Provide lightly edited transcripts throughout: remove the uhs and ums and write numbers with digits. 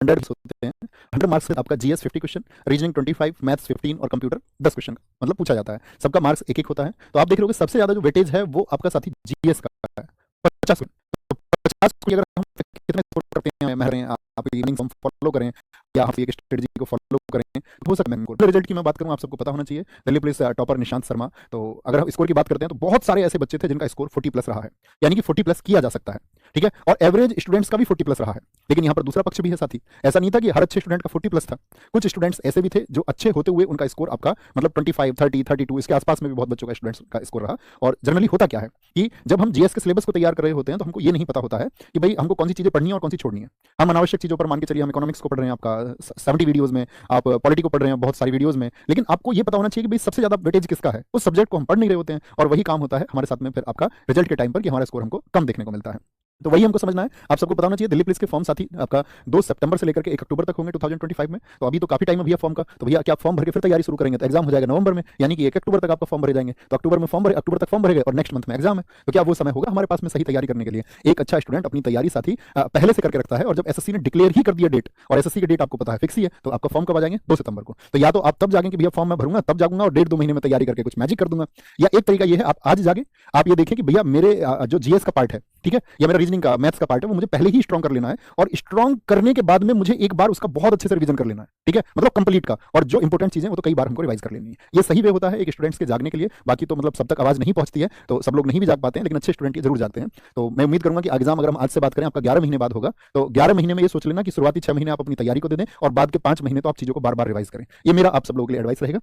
100 होते हैं। 100 मार्क्स से आपका जीएस 50 क्वेश्चन, रीजनिंग 25, मैथ्स 15 और कंप्यूटर 10 क्वेश्चन मतलब पूछा जाता है। सबका मार्क्स एक एक होता है। तो आप देख रहे हो सबसे ज्यादा जो वेटेज है वो आपका साथी जीएस का है, 50। तो 50 को अगर हम कितने स्कोर करते हैं, मैं रहे हैं आप इवनिंग फॉर्म फॉलो करें या आप एक स्ट्रेटजी को फॉलो करें, हो सकता है। रिजल्ट की मैं बात करूं, आप सबको पता होना चाहिए, दिल्ली पुलिस टॉपर निशांत शर्मा। तो अगर हम स्कोर की बात करते हैं तो बहुत सारे ऐसे बच्चे थे जिनका स्कोर 40 प्लस रहा है, यानी कि 40 प्लस किया जा सकता है, ठीक है। और एवरेज स्टूडेंट्स का भी 40 प्लस रहा है। लेकिन यहाँ पर दूसरा पक्ष भी है साथी, ऐसा नहीं था कि हर अच्छे स्टूडेंट का 40 प्लस था। कुछ स्टूडेंट्स ऐसे भी थे जो अच्छे होते हुए उनका स्कोर आपका मतलब 25, 30, 32 इसके आसपास में भी बहुत बच्चों का स्टूडेंट्स का स्कोर रहा। और जनरली होता क्या है कि जब हम जीएस के सिलेबस को तैयार कर रहे होते हैं तो हमको ये नहीं पता होता है कि भाई हमको कौन सी चीजें पढ़नी है और कौन सी छोड़नी है। हम अनावश्यक चीजों पर मान के चलिए, हम इकोनॉमिक्स को पढ़ रहे हैं आपका 70 वीडियोज में, आप पॉलिटी को पढ़ रहे हैं बहुत सारी वीडियोज में, लेकिन आपको ये पता होना चाहिए कि भाई सबसे ज्यादा वेटेज किसका है। उस सब्जेक्ट को हम पढ़ नहीं रहे होते हैं और वही काम होता है हमारे साथ में फिर आपका रिजल्ट के टाइम पर कि हमारा स्कोर हमको कम देखने को मिलता है। तो वही हमको समझना है। आप सबको पता होना चाहिए दिल्ली पुलिस के फॉर्म साथी आपका 2 सितंबर से लेकर के 1 अक्टूबर तक होंगे 2025 में। तो अभी तो काफी टाइम है भैया फॉर्म का। तो भैया क्या आप फॉर्म भर के फिर तैयारी शुरू करेंगे तो एग्जाम हो जाएगा नवंबर में, यानी कि 1 अक्टूबर तक आपका फॉर्म भरे जाएंगे। तो अक्टूबर में फॉर्म भरे, अक्टूबर तक फॉर्म भरेगा और नेक्स्ट मंथ में एग्जाम है। तो क्या वो समय होगा हमारे पास में सही तैयारी करने के लिए? एक अच्छा स्टूडेंट अपनी तैयारी साथी पहले से करके रखता है, और जब एसएससी ने डिक्लेयर ही कर दिया डेट, और एसएससी की डेट आपको पता है फिक्स ही है, तो आपका फॉर्म कब आ जाएंगे? 2 सितंबर को। तो या तो आप तब जागेंगे कि भैया फॉर्म मैं भरूंगा तब जागूंगा और 1.5-2 महीने में तैयारी करके कुछ मैजिक कर दूंगा, या एक तरीका ये है आप आज जागे, आप ये देखें कि भैया मेरे जो जीएस का पार्ट है, ठीक है, या मेरा रीजनिंग का मैथ्स का पार्ट है, वो मुझे पहले ही स्ट्रॉन्ग कर लेना है, और स्ट्रॉन्ग करने के बाद में मुझे एक बार उसका बहुत अच्छे से रिवीजन कर लेना है, ठीक है, मतलब कंप्लीट का। और जो इंपॉर्टेंट चीजें वो तो कई बार हमको रिवाइज कर लेनी है। ये सही वे होता है एक स्टूडेंट्स के जागने के लिए। बाकी तो मतलब सब तक आवाज नहीं पहुंचती है, तो सब लोग नहीं भी जाग पाते हैं, लेकिन अच्छे स्टूडेंट जरूर जागते हैं। तो मैं उम्मीद करूंगा कि एग्जाम अगर हम आज से बात करें आपका 11 महीने बाद होगा, तो 11 महीने में ये सोच लेना कि शुरुआती 6 महीने आप अपनी तैयारी को दे दें और बाद के 5 महीने तो आप चीजों को बार बार रिवाइज करें। ये मेरा आप सब लोगों के लिए एडवाइस रहेगा,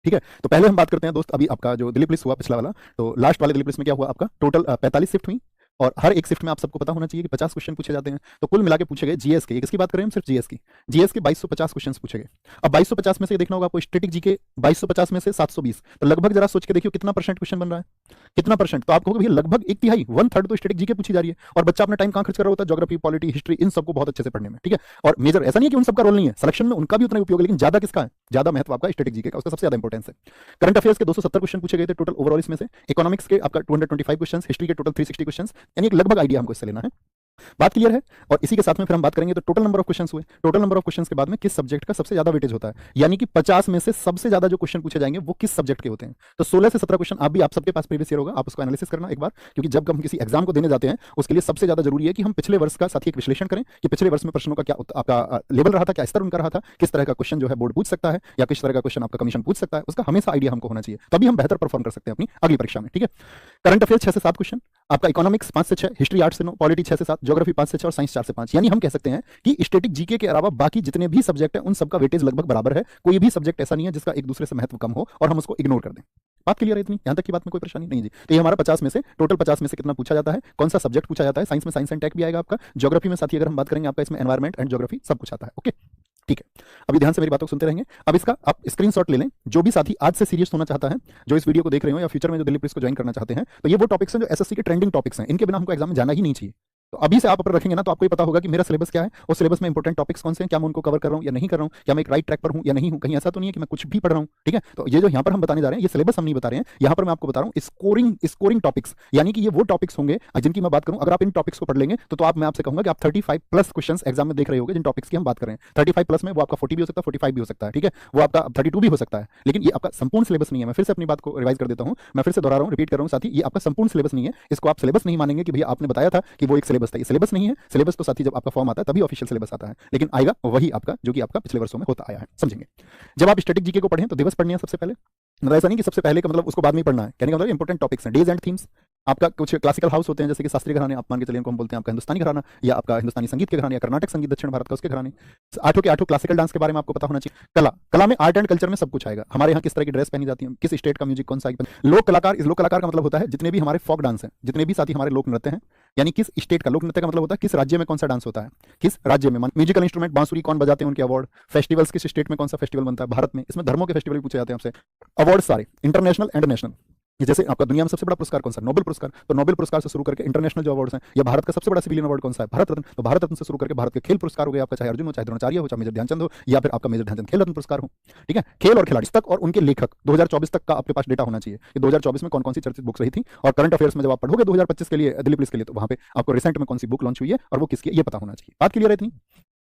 ठीक है। तो पहले हम बात करते हैं दोस्त, अभी आपका जो दिल्ली पुलिस हुआ पिछला वाला, तो लास्ट वाले दिल्ली पुलिस में क्या हुआ आपका, टोटल 45 शिफ्ट हुई, और हर एक शिफ्ट में आप सबको पता होना चाहिए कि 50 क्वेश्चन पूछे जाते हैं। तो कुल मिला के पूछे गए जीएस के, किसकी बात करें हम, सिर्फ जीएस की, जीएस के 2250 क्वेश्चन पूछे गए। अब 2250 में से देखना होगा आपको, स्टैटिक जी के 2250 में से 720, तो लगभग जरा सोच के देखियो कितना परसेंट क्वेश्चन बन रहा है, कितना परसेंट? तो आपको भैया लगभग 1/3, 1/3 तो स्टैटिक जी के पूछी जा रही है, और बच्चा अपना टाइम कहां खर्च कर रहा होता है, ज्योग्राफी, पॉलिटी, हिस्ट्री, इन सबको बहुत अच्छे से पढ़ने में, ठीक है। और मेजर ऐसा नहीं है कि उन सबका रोल नहीं है, सिलेक्शन में उनका भी उतना उपयोग है, लेकिन ज्यादा किसका है, ज्यादा महत्व आपका स्टैटिक जी के का, उसका सबसे ज्यादा इंपॉर्टेंस है। करंट अफेयर्स के 270 क्वेश्चन पूछे गए थे टोटल ओवरऑल इसमें से, इकोनॉमिक्स के आपका 225 क्वेश्चन, हिस्ट्री के टोटल 360 क्वेश्चन, यानी एक लगभग आइडिया हमको इससे लेना है। बात क्लियर है? और इसी के साथ में फिर हम बात करेंगे तो टोटल नंबर ऑफ क्वेश्चंस हुए, टोटल नंबर ऑफ क्वेश्चंस के बाद में किस सब्जेक्ट का सबसे ज्यादा वेटेज होता है, यानी कि 50 में से सबसे ज्यादा जो क्वेश्चन पूछे जाएंगे वो किस सब्जेक्ट के होते हैं। तो 16 से 17 क्वेश्चन आप सबके पास प्रीवियस ईयर होगा, आप उसको एनालिसिस करना एक बार, क्योंकि जब हम किसी एग्जाम को देने जाते हैं उसके लिए सबसे ज्यादा जरूरी है कि हम पिछले वर्ष का साथ ही एक विश्लेषण करें कि पिछले वर्ष में प्रश्नों का क्या आपका लेवल रहा था, क्या स्तर उनका रहा था, किस तरह का क्वेश्चन जो है बोर्ड पूछ सकता है या किस तरह का क्वेश्चन आपका कमीशन पूछ सकता है, उसका हमेशा आइडिया हमको होना चाहिए, तभी हम बेहतर परफॉर्म कर सकते हैं अपनी अगली परीक्षा में, ठीक है। करंट अफेयर 6 से 7 क्वेश्चन, आपका इकोनॉमिक्स 5 से 6, हिस्ट्री 8 से 9, पॉलिटी 6 से 7, ज्योग्राफी 5 से 6 और साइंस 4 से 5। यानी हम कह सकते हैं कि स्टैटिक जीके के अलावा बाकी जितने भी सब्जेक्ट हैं उन सबका वेटेज लगभग बराबर है, कोई भी सब्जेक्ट ऐसा नहीं है जिसका एक दूसरे से महत्व कम हो और हम उसको इग्नोर कर दें। बात क्लियर है इतनी? यहां तक की बात में कोई परेशानी नहीं जी? तो ये हमारा 50 में से, टोटल 50 में से कितना पूछा जाता है, कौन सा सब्जेक्ट पूछा जाता है, साइंस में साइंस एंड टेक भी आएगा आपका, ज्योग्राफी में साथी अगर हम बात करेंगे आपका इसमें एनवायरमेंट एंड ज्योग्राफी सब कुछ आता है, ओके ठीक है। अभी ध्यान से मेरी बातों को सुनते रहेंगे। अब इसका आप स्क्रीनशॉट ले लें, जो भी साथी आज से सीरियस होना चाहता है, जो इस वीडियो को देख रहे हो या फ्यूचर में जो दिल्ली पुलिस को ज्वाइन करना चाहते हैं, तो ये वो टॉपिक्स हैं जो एसएससी के ट्रेंडिंग टॉपिक्स हैं, इनके बिना हमको एग्जाम में जाना ही नहीं चाहिए। तो अभी से आप अपर रखेंगे ना तो आपको ये पता होगा कि मेरा सिलेबस क्या है और सिलेबस में इंपॉर्टेंट टॉपिक्स कौन से हैं, क्या मैं उनको कवर कर रहा हूं या नहीं कर रहा हूं, क्या मैं एक राइट ट्रैक पर हूं या नहीं हूं, कहीं ऐसा तो नहीं है कि मैं कुछ भी पढ़ रहा हूं, ठीक है। तो ये जो यहां पर हम बताने जा रहे हैं ये सिलेबस हम नहीं बता रहे हैं, यहां पर मैं आपको बता रहा हूं स्कोरिंग टॉपिक्स, यानी कि ये वो टॉपिक्स होंगे जिनकी मैं बात करूं, अगर आप इन टॉपिक्स को पढ़ लेंगे तो आप, मैं आपसे कहूंगा कि आप 35 प्लस क्वेश्चंस एग्जाम में देख रहे होंगे जिन टॉपिक्स की हम बात कर रहे हैं। 35 प्लस में वो आपका 40 भी हो सकता है, 45 भी हो सकता है, ठीक है, वो आपका 32 भी हो सकता है, लेकिन ये आपका संपूर्ण सिलेबस नहीं है। मैं फिर से अपनी बात को रिवाइज कर देता हूं, मैं फिर से दोहरा रहा हूं, रिपीट कर रहा हूं साथी, ये आपका संपूर्ण सिलेबस नहीं है। इसको आप सिलेबस नहीं मानेंगे कि भैया आपने बताया था कि वो एक सिलेबस था, ये सिलेबस नहीं है। सिलेबस तो साथी जब आपका फॉर्म आता है तभी ऑफिशियल सिलेबस आता है, लेकिन आएगा वही आपका जो कि आपका पिछले वर्षों में होता आया है, समझेंगे। जब आप स्टैटिक जीके को पढ़ें तो दिवस पढ़नी है सबसे पहले, मतलब ऐसा नहीं कि सबसे पहले का मतलब उसको बाद में पढ़ना है, कहने का मतलब इंपॉर्टेंट टॉपिक्स हैं, डेज एंड थीम्स। आपका कुछ क्लासिकल हाउस होते हैं जैसे कि शास्त्रीय घराने, आप मान के चलिए इनको हम बोलते हैं आपका हिंदुस्तानी घराना, या आपका हिंदुस्तानी संगीत के घराने, या कर्नाटक संगीत दक्षिण भारत का उसके घराने। 8 के 8 क्लासिकल डांस के बारे में आपको पता होना चाहिए। कला में आर्ट एंड कल्चर में सब कुछ आएगा, हमारे यहाँ किस तरह की ड्रेस पहनी जाती है, किस स्टेट का म्यूजिक कौन सा। लोक कलाकार, इस लोक कलाकार का मतलब होता है जितने भी हमारे फोक डांस हैं, जितने भी साथी हमारे लोक नृत्य हैं, यानी किस स्टेट का। लोक नृत्य का मतलब होता है किस राज्य में कौन सा डांस होता है, किस राज्य में। म्यूजिकल इंस्ट्रूमेंट बांसुरी कौन बजाते हैं, उनके अवार्ड। फेस्टिवल्स किस स्टेट में कौन सा फेस्टिवल बनता है भारत में, इसमें धर्मों के फेस्टिवल पूछे जाते हैं आपसे। अवार्ड सारे इंटरनेशनल एंड नेशनल, जैसे आपका दुनिया में सबसे बड़ा पुरस्कार कौन सा, नोबेल पुरस्कार, तो नोबेल पुरस्कार से शुरू करके इंटरनेशनल जो अवार्ड्स हैं, या भारत का सबसे बड़ा सिविलियन अवार्ड कौन सा है, भारत रत्न, तो भारत रत्न से शुरू करके भारत के खेल पुरस्कार हो गए आपका, चाहे अर्जुन हो, चाहे द्रोणाचार्य हो, चाहे मेजर ध्यानचंद हो, या फिर आपका मेजर ध्यानचंद खेल रत्न पुरस्कार हो, ठीक है। खेल और खिलाड़ी तक और उनके लेखक 2024 तक का आपके पास डेटा होना चाहिए कि 2024 में कौन कौन सी चर्चित बुक्स रही थी। और करंट अफेयर्स में जब आप पढ़ोगे 2025 के लिए दिल्ली पुलिस के लिए, तो वहां पे आपको रिसेंट में कौन सी बुक लॉन्च हुई है और वो किसकी, ये पता होना चाहिए। बात क्लियर है इतनी?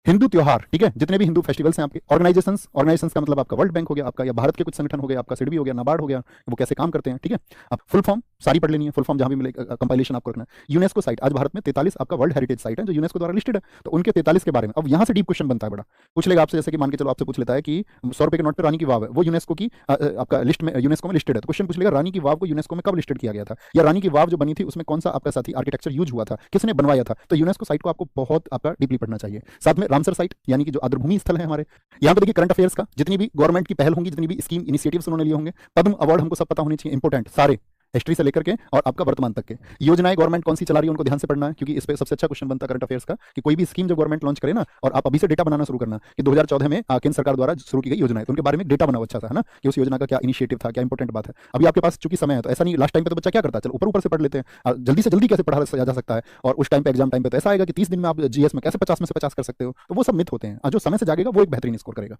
हिंदू त्योहार, ठीक है, जितने भी हिंदू फेस्टिवल्स हैं आपके, ऑर्गेनाइजेशंस का मतलब आपका वर्ल्ड बैंक हो गया आपका, या भारत के कुछ संगठन हो गए आपका, सिडबी हो गया, नाबार्ड हो गया, वो कैसे काम करते हैं, ठीक है। अब फुल फॉर्म सारी पढ़ लेनी है, फुल फॉर्म जहां भी मिले कंपाइलेशन आपको रखना है। यूनेस्को साइट, आज भारत में 43 आपका वर्ल्ड हेरिटेज साइट है जो यूनेस्को द्वारा लिस्टेड है, तो उनके 43 के बारे में अब यहां से डीप क्वेश्चन बनता है बड़ा, पूछ लेगा आपसे, जैसे कि मान के चलो आपसे पूछ लेता है कि 100 रुपए के नोट पे रानी की वाव है, वो यूनेस्को की आपका लिस्ट में, यूनेस्को में लिस्टेड है, तो क्वेश्चन पूछ लेगा रानी की वाव को यूनेस्को में कब लिस्टेड किया गया था, या रानी की वाव जो बनी थी उसमें कौन सा आपका साथी आर्किटेक्चर यूज हुआ था, किसने बनवाया था। तो यूनेस्को साइट को आपको बहुत आपका डीपली पढ़ना चाहिए। साथ में रामसर साइट, यानी कि जो आर्द्रभूमि स्थल है हमारे, यहाँ पे देखिए करंट अफेयर्स का जितनी भी गवर्नमेंट की पहल होंगी, जितनी भी स्कीम इनिशिएटिव्स उन्होंने लिए होंगे, पद्म अवार्ड हमको सब पता होने चाहिए, इंपॉर्टेंट सारे, हिस्ट्री से लेकर के और आपका वर्तमान तक के योजनाएं गवर्नमेंट कौन सी चला रही है उनको ध्यान से पढ़ना है, क्योंकि इस पे सबसे अच्छा क्वेश्चन बनता है करंट अफेयर्स का कि कोई भी स्कीम जो गवर्नमेंट लॉन्च करे ना, और आप अभी से डेटा बनाना शुरू करना कि 2014 में केंद्र सरकार द्वारा शुरू की गई योजना है, तो उनके बारे में डेटा बनाओ अच्छा सा, है ना, कि उस योजना का क्या इनिशिएटिव था, क्या इंपॉर्टेंट बात है। अभी आपके पास चूंकि समय है, तो ऐसा नहीं लास्ट टाइम पे तो बच्चा क्या करता है, चलो ऊपर ऊपर से पढ़ लेते हैं, जल्दी से जल्दी कैसे पढ़ा जा सकता है, और उस टाइम पे एग्जाम टाइम पे तो ऐसा आएगा कि 30 दिन में आप जीएस में कैसे 50 में से 50 कर सकते हो, तो वो सब मिथ होते हैं। जो समय से जागेगा वो एक बेहतरीन स्कोर करेगा।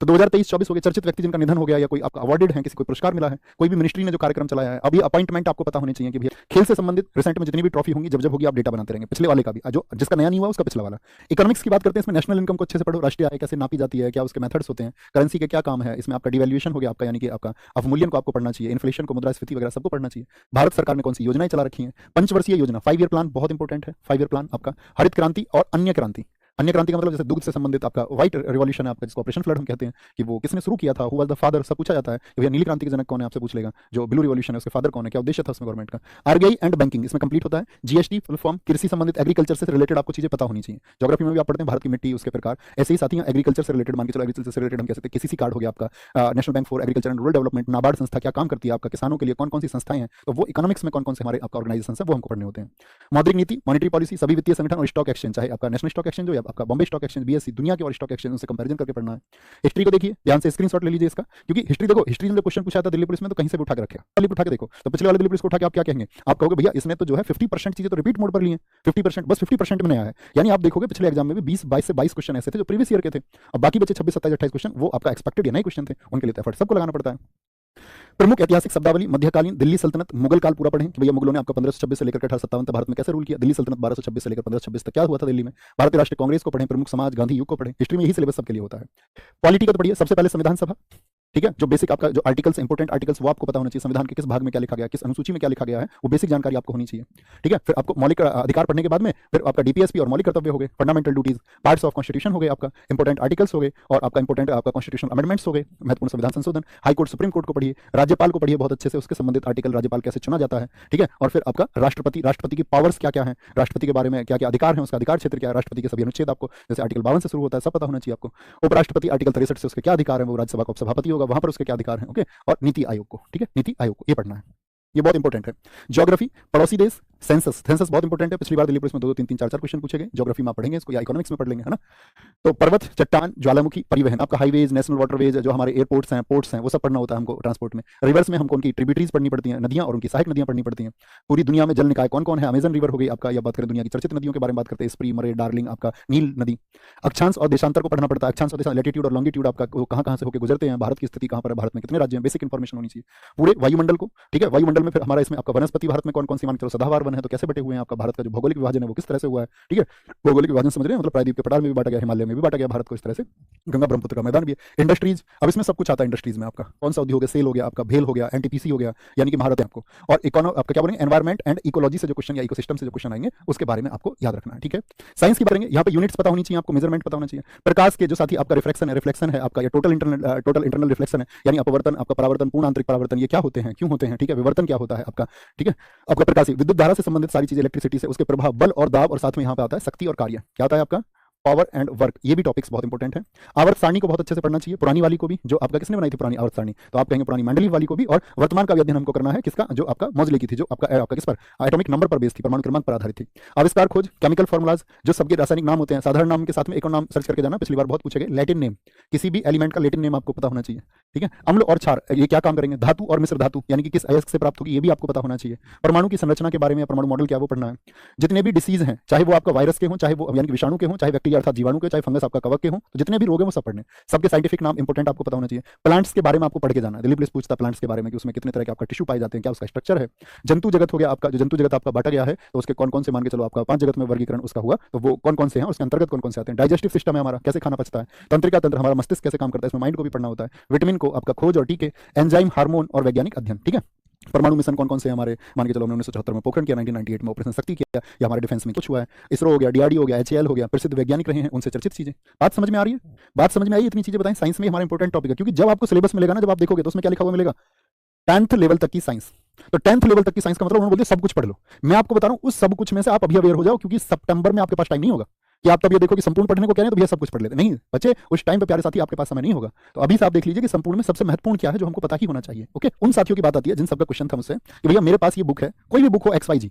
तो 2023-24 हो गया, चर्चित व्यक्ति जिनका निधन हो गया, या कोई आपका अवार्डेड है, किसी को पुरस्कार मिला है, कोई भी मिनिस्ट्री ने जो कार्यक्रम चलाया है, अभी अपॉइंटमेंट आपको पता होने चाहिए कि भैया खेल से संबंधित रिसेंट में जितनी भी ट्रॉफी होंगी, जब होगी आप डेटा बनाते रहेंगे, पिछले वाले का भी, जो जिसका नया नहीं हुआ उसका पिछला वाला। इकोनॉमिक्स की बात करते हैं, इसमें नेशनल इनकम को अच्छे से पढ़ो, राष्ट्रीय आय कैसे नापी जाती है, क्या उसके मेथड्स होते हैं, करेंसी के क्या काम है, इसमें आपका डिवैल्यूएशन हो गया आपका, यानी कि आपका अवमूल्यन को आपको पढ़ना चाहिए, इन्फ्लेशन को, मुद्रास्फीति वगैरह सबको पढ़ना चाहिए। भारत सरकार ने कौन सी योजनाएं चला रखी हैं, पंचवर्षीय योजना, 5 ईयर प्लान बहुत इंपॉर्टेंट है, 5 ईयर प्लान आपका, हरित क्रांति और अन्य क्रांति। अन्य क्रांति का मतलब जैसे दुग्ध से संबंधित आपका व्हाइट रिवॉल्यूशन है आपका, जिसको ऑपरेशन फ्लड हम कहते हैं, कि वो किसने शुरू किया था, हु वाज द फादर, सब पूछा जाता है कि भैया नीली क्रांति के जनक कौन है, आपसे पूछ लेगा। जो ब्लू रिवॉल्यूशन है उसके फादर कौन है, क्या उद्देश्य था उसमें गवर्नमेंट का। आरबीआई एंड बैंकिंग इसमें कंप्लीट होता है। जीएसटी फुल फॉर्म, कृषि संबंधित एग्रीकल्चर से रिलेटेड आपको चीजें पता होनी चाहिए। ज्योग्राफी में भी आप पढ़ते हैं भारत की मिट्टी, उसके प्रकार, ऐसे ही साथी एग्रीकल्चर से रिलेटेड, मान के चलो एग्रीकल्चर से रिलेटेड हम कह सकते हैं केसीसी कार्ड हो गया आपका, national bank for agriculture and rural development, NABARD संस्था क्या काम करती है आपका, किसानों के लिए कौन कौन सी संस्थाएं हैं, तो वो इकोनॉमिक्स में कौन कौन से हमारे आपका ऑर्गेनाइजेशन है वो हमको पढ़ने होते हैं। मौद्रिक नीति, मॉनिटरी पॉलिसी, सभी वित्तीय संगठन और स्टॉक एक्सचेंज, चाहे आपका नेशनल स्टॉक एक्सचेंज हो या आपका बॉम्बे स्टॉक एक्सचेंज, बीएससी, दुनिया के और स्टॉक एक्सचेंज से कंपैरिजन करके पढ़ना है। हिस्ट्री को देखिए ध्यान से, स्क्रीनशॉट ले लीजिए इसका, क्योंकि हिस्ट्री देखो, हिस्ट्री में जो क्वेश्चन पूछा था दिल्ली पुलिस में, तो कहीं से भी उठा के रखे, दिल्ली उठा के देखो, तो पिछले वाले दिल्ली पुलिस को उठा के आप क्या कहेंगे, आप कहोगे भैया इसने तो जो है 50% चीजें तो रिपीट मोड पर ली हैं, 50%, बस 50% में नया है। यानी आप देखोगे पिछले एग्जाम में भी 22 से 22 क्वेश्चन ऐसे थे जो प्रीवियस ईयर के थे, और बाकी बचे 26, 27, 28 क्वेश्चन वो आपका एक्सपेक्टेड या नए क्वेश्चन थे, उनके लिए एफर्ट सबको लगाना पड़ता है। प्रमुख ऐतिहासिक शब्दावली, मध्यकालीन, दिल्ली सल्तनत, मुगल काल पूरा पढ़ें कि भैया मुगलों ने आपका 1526 से लेकर 1857 तक भारत में कैसे रूल किया, दिल्ली सल्तनत 1226 से लेकर 1526 तक क्या हुआ था दिल्ली में, भारतीय राष्ट्रीय कांग्रेस को पढ़ें, प्रमुख समाज, गांधी युग को पढ़ें। हिस्ट्री में यही सिलेबस सबके लिए होता है। पॉलिटी का तो पढ़िए, सबसे पहले संविधान सभा, ठीक है, जो बेसिक आपका जो आर्टिकल्स, इंपोर्टेंट आर्टिकल्स वो आपको पता होना चाहिए, संविधान के किस भाग में क्या लिखा गया, किस अनुसूची में क्या लिखा गया है, वो बेसिक जानकारी आपको होनी चाहिए, ठीक है। फिर आपको मौलिक अधिकार पढ़ने के बाद में फिर आपका डीपीएसपी और मौलिक कर्तव्य हो गए, fundamental duties, parts of constitution हो गए आपका, इंपोर्टेंट आर्टिकल्स हो गए, और आपका इंपोर्टेंट आपका कॉन्स्टिट्यूशनल अमेंडमेंट्स हो गए, महत्वपूर्ण संविधान संशोधन, हाई कोर्ट, सुप्रीम कोर्ट को पढ़िए, राज्यपाल को पढ़िए बहुत अच्छे से, उसके संबंधित आर्टिकल, राज्यपाल कैसे चुना जाता है, ठीक है। और फिर आपका राष्ट्रपति की पावर्स क्या क्या है, राष्ट्रपति के बारे में क्या क्या अधिकार है, उसका अधिकार क्षेत्र क्या है, राष्ट्रपति के सभी अनुच्छेद आपको जैसे आर्टिकल 52 से शुरू होता है सब पता होना चाहिए आपको। उपराष्ट्रपति आर्टिकल 63 से उसके क्या अधिकार है, वो राज्यसभा का उपसभापति होगा, वहां पर उसके क्या अधिकार है, ओके। और नीति आयोग को, ठीक है, नीति आयोग को ये पढ़ना है, ये बहुत इंपॉर्टेंट है। ज्योग्राफी, पड़ोसी देश, सेंसस बहुत इंपॉर्टेंट है, पिछली बार दिल्ली पुलिस में 2 3 3 4 4 क्वेश्चन पूछे गए, ज्योग्राफी में आप पढ़ेंगे इसको, या इकोनॉमिक्स में पढ़ लेंगे, है ना। तो पर्वत, चट्टान, ज्वालामुखी, परिवहन, आपका हाईवेज, नेशनल वाटरवेज, जो हमारे एयरपोर्ट्स हैं, पोर्ट्स हैं, वो सब पढ़ना होता है हमको ट्रांसपोर्ट में। रिवर्स में हमको उनकी ट्रिब्यूटरीज पढ़नी पड़ती हैं, नदियां और उनकी सहायक नदियां पढ़नी पड़ती हैं। पूरी दुनिया में जल निकाय कौन कौन है, अमेजन रिवर हो गई आपका, या बात करें दुनिया की चर्चित नदियों के बारे में बात करते हैं, स्प्री, मरे, डार्लिंग, आपका नील नदी। अक्षांश और देशांतर को पढ़ना पड़ता है, अक्षांश और देशांतर, लैटिट्यूड और लॉन्गिट्यूड आपका कहां से होकर गुजरते हैं, भारत की स्थिति कहां पर है, भारत में कितने राज्य हैं, बेसिक इंफॉर्मेशन होनी चाहिए। पूरे वायुमंडल को, ठीक है, वायुमंडल में फिर हमारा इसमें आपका वनस्पति, भारत में कौन कौन सी, मान के चलो सदाबहार वन है तो कैसे बटे हुए हैं, आपका भारत का जो भौगोलिक विभाजन है वो किस तरह से हुआ है, ठीक है। भौगोलिक विभाजन समझ रहे हैं, मतलब प्रायद्वीप के पठार में भी बांटा गया, हिमालय में भी बांटा गया भारत को इस तरह से, गंगा ब्रह्मपुत्र का मैदान भी है। इंडस्ट्रीज, अब इसमें सब कुछ आता है इंडस्ट्रीज में, आपका कौन सा उद्योग है, सेल हो गया आपका, भेल हो गया, एनटीपीसी हो गया, यानी कि भारत है आपको। और आपका क्या बोलेंगे, एनवायरमेंट एंड इकोलॉजी से जो क्वेश्चन या इकोसिस्टम से जो क्वेश्चन आएंगे उसके बारे में आपको याद रखना है, ठीक है। साइंस की बात करेंगे, यहाँ पे यूनिट्स पता होनी चाहिए आपको, मेजरमेंट पता होना चाहिए। प्रकाश के जो साथी आपका रिफ्लेक्शन है आपका, या टोटल इंटरनल रिफ्लेक्शन है, यानी अपवर्तन, आपका परावर्तन, पूर्ण आंतरिक परावर्तन, ये क्या होते हैं, क्यों होते हैं, ठीक है। विवर्तन क्या होता है आपका, ठीक है। आपका प्रकाश, विद्युत धारा से संबंधित सारी चीजें, इलेक्ट्रिसिटी से, उसके प्रभाव, बल और दाब, और साथ में यहाँ पे आता है शक्ति और कार्य, क्या आता है आपका, पावर एंड वर्क, ये भी टॉपिक्स बहुत इंपॉर्टेंट है। आवर्त सारणी को बहुत अच्छे से पढ़ना चाहिए, पुरानी वाली को भी, जो आपका किसने बनाई थी पुरानी आवर्त सारणी, तो आप कहेंगे पुरानी मेंडलीव वाली को भी, और वर्तमान का भी अध्ययन हमको करना है, किसका, जो आपका मोजले की थी, जो आपका किस पर, एटॉमिक नंबर पर बेस थी, परमाणु क्रमांक पर आधारित थी। आविष्कार खोज, केमिकल फॉर्मुलाज, जो सबके रासायनिक नाम होते हैं, साधारण नाम के साथ में एक और नाम सर्च करके जाना, पिछली बार बहुत पूछे गए। लैटिन नेम, किसी भी एलिमेंट का लैटिन नेम आपको पता होना चाहिए, ठीक है। अम्ल और क्षार, ये क्या काम करेंगे, धातु और मिश्र धातु, यानी कि किस अयस्क से प्राप्त होगी, ये भी आपको पता होना चाहिए। परमाणु की संरचना के बारे में, परमाणु मॉडल क्या वो पढ़ना है। जितने भी डिसीज हैं, चाहे वो आपका वायरस के हों, चाहे वो यानी कि विषाणु के हों, चाहे बैक्टीरिया बैक्टीरिया अर्थात जीवाणु के, चाहे फंगस आपका कवक के हो, तो जितने भी रोग हैं वो सब पढ़ने। सबके साइंटिफिक नाम इंपॉर्टेंट आपको पता होना चाहिए। प्लांट्स के बारे में आपको पढ़ के जाना है। दिल्ली पुलिस पूछता है प्लांट्स के बारे में कि उसमें कितने तरह के आपका टिश्यू पाए जाते हैं, क्या उसका स्ट्रक्चर है। जंतु जगत हो गया आपका, जो जंतु जगत आपका बांटा गया है तो उसके कौन कौन से मान के चलो आपका 5 जगत में वर्गीकरण उसका हुआ, तो वो कौन कौन से हैं, उसके अंतर्गत कौन कौन से आते हैं। डाइजेस्टिव सिस्टम है हमारा, कैसे खाना पचता है। तंत्रिका तंत्र, हमारा मस्तिष्क कैसे काम करता है, इसमें माइंड को भी पढ़ना होता है। विटामिन को आपका खोज और टीके, एंजाइम, हार्मोन और वैज्ञानिक अध्ययन, ठीक है। परमाणु मिशन कौन कौन से हमारे, मान के चलो हमने 1974 में पोखरण किया, 1998 में ऑपरेशन शक्ति किया, या हमारे डिफेंस में कुछ हुआ है। इसरो हो गया, डीआरडीओ हो गया, एचएएल हो गया, प्रसिद्ध वैज्ञानिक रहे हैं, उनसे चर्चित चीजें। बात समझ में आ रही है? बात समझ में आई? इतनी चीजें बताएं। साइंस में हमारा इंपॉर्टेंट टॉपिक है, क्योंकि जब आपको सिलेबस मिलेगा ना, जब आप देखोगे तो उसमें क्या लिखा हुआ मिलेगा, 10th लेवल तक की साइंस। तो 10th लेवल तक की साइंस का मतलब उन्होंने बोल दिया सब कुछ पढ़ लो। मैं आपको बता रहा हूं उस सब कुछ में से आप अभी अवेयर हो जाओ, क्योंकि सितंबर में आपके पास टाइम नहीं होगा कि आप तब ये देखो कि संपूर्ण पढ़ने को कह रहे हैं तो भैया सब कुछ पढ़ लेते नहीं बच्चे। उस टाइम पे प्यारे साथी आपके पास समय नहीं होगा। तो अभी से आप देख लीजिए कि संपूर्ण में सबसे महत्वपूर्ण क्या है जो हमको पता ही होना चाहिए। ओके, उन साथियों की बात आती है जिन सबका क्वेश्चन था मुझसे कि भैया मेरे पास ये बुक है, कोई भी बुक हो XYZ,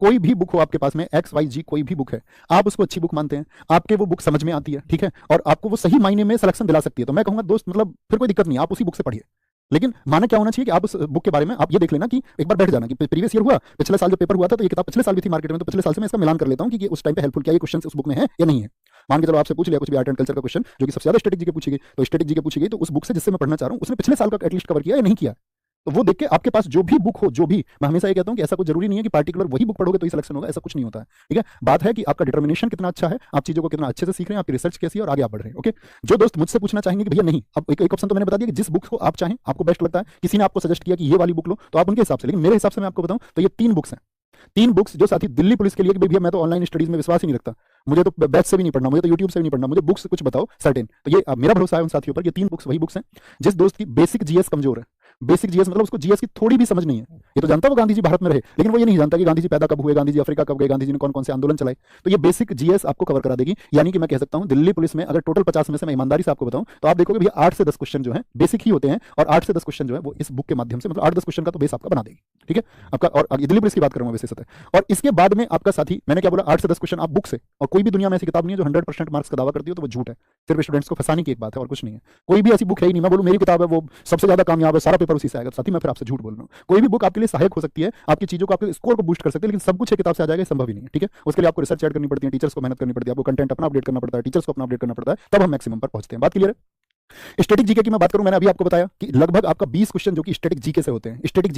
कोई भी बुक हो आपके पास में XYZ, कोई भी बुक है, आप उसको अच्छी बुक मानते हैं, आपके वो बुक समझ में आती है, ठीक है, और आपको वो सही मायने में सिलेक्शन दिला सकती है, तो मैं कहूंगा दोस्त मतलब फिर कोई दिक्कत नहीं, आप उसी बुक से पढ़िए। लेकिन माना क्या होना चाहिए कि आप उस बुक के बारे में आप ये देख लेना कि एक बार बैठ जाना कि प्रीवियस ईयर हुआ, पिछले साल जो पेपर हुआ था तो ये किताब पिछले साल भी थी मार्केट में, तो पिछले साल से मैं इसका मिलान कर लेता हूं कि उस टाइम पे हेल्पफुल क्या ये क्वेश्चन उस बुक में है या नहीं है। मान के चलो आपसे पूछ लिया कुछ भी आर्ट एंड कल्चर का क्वेश्चन जो कि सबसे ज्यादा स्टैटिक जीके पूछी गई, तो स्टैटिक जीके पूछी गई तो उस बुक से जिससे मैं पढ़ना चाह रहा हूं उसने पिछले साल का एटलीस्ट कवर किया या नहीं किया, तो वो देख के आपके पास जो भी बुक हो, जो भी, मैं हमेशा ये कहता हूं कि ऐसा कुछ जरूरी नहीं है कि पार्टिकुलर वही बुक पढ़ोगे तो ही सिलेक्शन होगा, ऐसा कुछ नहीं होता है, ठीक है। बात है कि आपका डिटर्मिनेशन कितना अच्छा है, आप चीजों को कितना अच्छे से सीख रहे हैं, आपकी रिसर्च कैसी है और आगे आप बढ़ रहे हैं। ओके, जो दोस्त मुझसे पूछना चाहेंगे कि भैया नहीं, अब एक ऑप्शन तो मैंने बता दिया कि जिस बुक को आप चाहें, आपको बेस्ट लगता है, किसी ने आपको सजेस्ट किया कि ये वाली बुक लो तो आप उनके हिसाब से, लेकिन मेरे हिसाब से मैं आपको बताऊं तो ये 3 बुक्स हैं, 3 बुक्स जो साथी दिल्ली पुलिस के लिए कि भैया मैं तो ऑनलाइन स्टडीज में विश्वास ही नहीं रखता, मुझे तो बैच से भी नहीं पढ़ना, मुझे तो यूट्यूब से भी नहीं पढ़ना, मुझे बुक्स कुछ बताओ सर्टेन, तो ये मेरा भरोसा है उन साथियों पर। ये 3 बुक्स वही बुक्स हैं जिस दोस्त की बेसिक जीएस कमजोर है, बेसिक जीएस मतलब उसको जीएस की थोड़ी भी समझ नहीं है, ये तो जानता वो गांधी जी भारत में रहे, लेकिन वो ये नहीं जानता कि गांधी जी पैदा कब हुए, गांधी जी अफ्रीका कब गए, गांधी जी ने कौन कौन से आंदोलन चलाए, तो ये बेसिक जीएस आपको कवर करा देगी। यानी कि मैं कह सकता हूं दिल्ली पुलिस में अगर टोटल 50 में से मैं ईमानदारी से आपको बताऊं तो आप देखोगे भैया 8 से 10 क्वेश्चन जो है बेसिक ही होते हैं, और 8 से 10 क्वेश्चन जो है वो इस बुक के माध्यम से, मतलब 8-10 क्वेश्चन का तो बेस आपका बना देगी, ठीक है आपका। और दिल्ली पुलिस की बात करूंगा वैसे सतह, और इसके बाद में आपका साथी मैंने क्या बोला, 8 से 10 क्वेश्चन आप बुक से, और कोई भी दुनिया में ऐसी किताब नहीं है जो 100% मार्क्स का दावा करती हो, तो वो झूठ है, सिर्फ स्टूडेंट्स को फंसाने की एक बात है और कुछ नहीं है। कोई भी ऐसी बुक है ही नहीं, मैं बोलूं मेरी किताब है वो सबसे ज्यादा कामयाब है, सारा पेपर उसी से आएगा, साथी मैं फिर आपसे झूठ बोल रहा हूं। कोई भी बुक आपके लिए सहायक हो सकती है, आपकी चीजों को, आपके स्कोर को बूस्ट कर सकती है, लेकिन सब कुछ एक किताब से आ जाएगा संभव ही नहीं है, ठीक है। उसके लिए आपको रिसर्च ऐड करनी पड़ती है, टीचर्स को मेहनत करनी पड़ती है, आपको कंटेंट अपना अपडेट करना पड़ता है, टीचर्स को अपना अपडेट करना पड़ता है, तब हम मैक्सिमम पर पहुंचते हैं। बात क्लियर है? स्टैटिक जीके की मैं बात करूं, मैंने अभी आपको बताया कि लगभग आपका 20 क्वेश्चन जो कि स्टैटिक जीके से होते हैं, स्टैटिक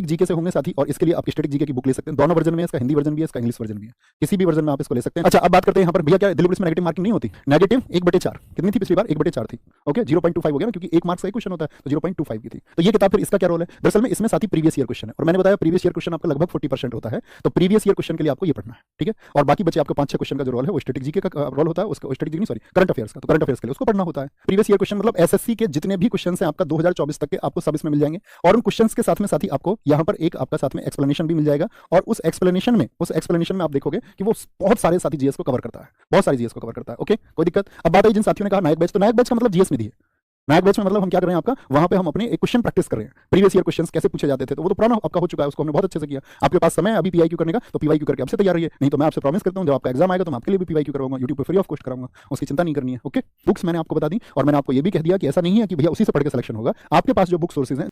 जीके से होंगे साथी, और इसके लिए आप स्टैटिक जीके की बुक ले सकते हैं, दोनों वर्जन में है, इसका हिंदी वर्जन भी है, इसका इंग्लिश वर्जन भी है, किसी भी वर्जन में आप इसको ले सकते हैं। अच्छा, अब बात करते हैं यहाँ पर भैया क्या दिल्ली पुलिस में नेगेटिव मार्किंग नहीं होती? नेगेटिव 1/4 कितनी थी पिछली बार? 1/4 थी। ओके, 0.25 हो गया ना, क्योंकि 1 मार्क्स का क्वेश्चन होता है तो 0.25 की थी। तो ये किताब फिर इसका क्या रोल है? दरअसल में इसमें साथी प्रीवियस ईयर क्वेश्चन है, और मैंने बताया प्रीवियस ईयर क्वेश्चन आपका लगभग 40% होता है, तो प्रीवियस ईयर क्वेश्चन के लिए आपको ये पढ़ना है, ठीक है। और बाकी बचे आपको 5-6 क्वेश्चन का जो रोल है वो स्टैटिक जीके का रोल होता है, उसका स्टैटिक जीके नहीं सॉरी करंट अफेयर्स का, तो करंट अफेयर्स के लिए उसको पढ़ना होता है। प्रीवियस ईयर क्वेश्चन मतलब एसएससी के जितने भी क्वेश्चन हैं आपका 2024 तक के आपको सब इसमें मिल जाएंगे, और उन क्वेश्चंस के साथ में साथी आपको यहाँ पर एक आपका साथ में एक्सप्लेनेशन भी मिल जाएगा, और उस एक्सप्लेनेशन में आप देखोगे कि वो बहुत सारे साथी जीएस को कवर करता है, बहुत सारी जीएस को कवर करता है। ओके, कोई दिक्कत? अब बात आई जिन साथियों ने कहा नायक बैच, तो नायक बैच का मतलब जीएस निधि है। नायक बैच में मतलब हम क्या कर रहे हैं आपका, वहां पे हम अपने एक क्वेश्चन प्रैक्टिस कर रहे हैं, प्रीवियस ईयर क्वेश्चंस कैसे पूछे जाते थे, तो वो तो पुराना आपका हो चुका है, उसको हमने बहुत अच्छे से किया। आपके पास समय है अभी पीवाईक्यू करने का, तो पीवाईक्यू करके आपसे तैयार रहिए, नहीं तो मैं आपसे प्रॉमिस करता हूं जब आपका एग्जाम आएगा तो मैं आपके लिए भी पीवाईक्यू कराऊंगा, यूट्यूब पर फ्री ऑफ कॉस्ट कराऊंगा, उसकी चिंता नहीं करनी है। ओके, बुक्स मैंने आपको बता दी, और मैंने आपको ये भी कह दिया कि ऐसा नहीं है कि भैया उसी से पढ़ के सिलेक्शन होगा, आपके पास जो बुक सोर्सेज हैं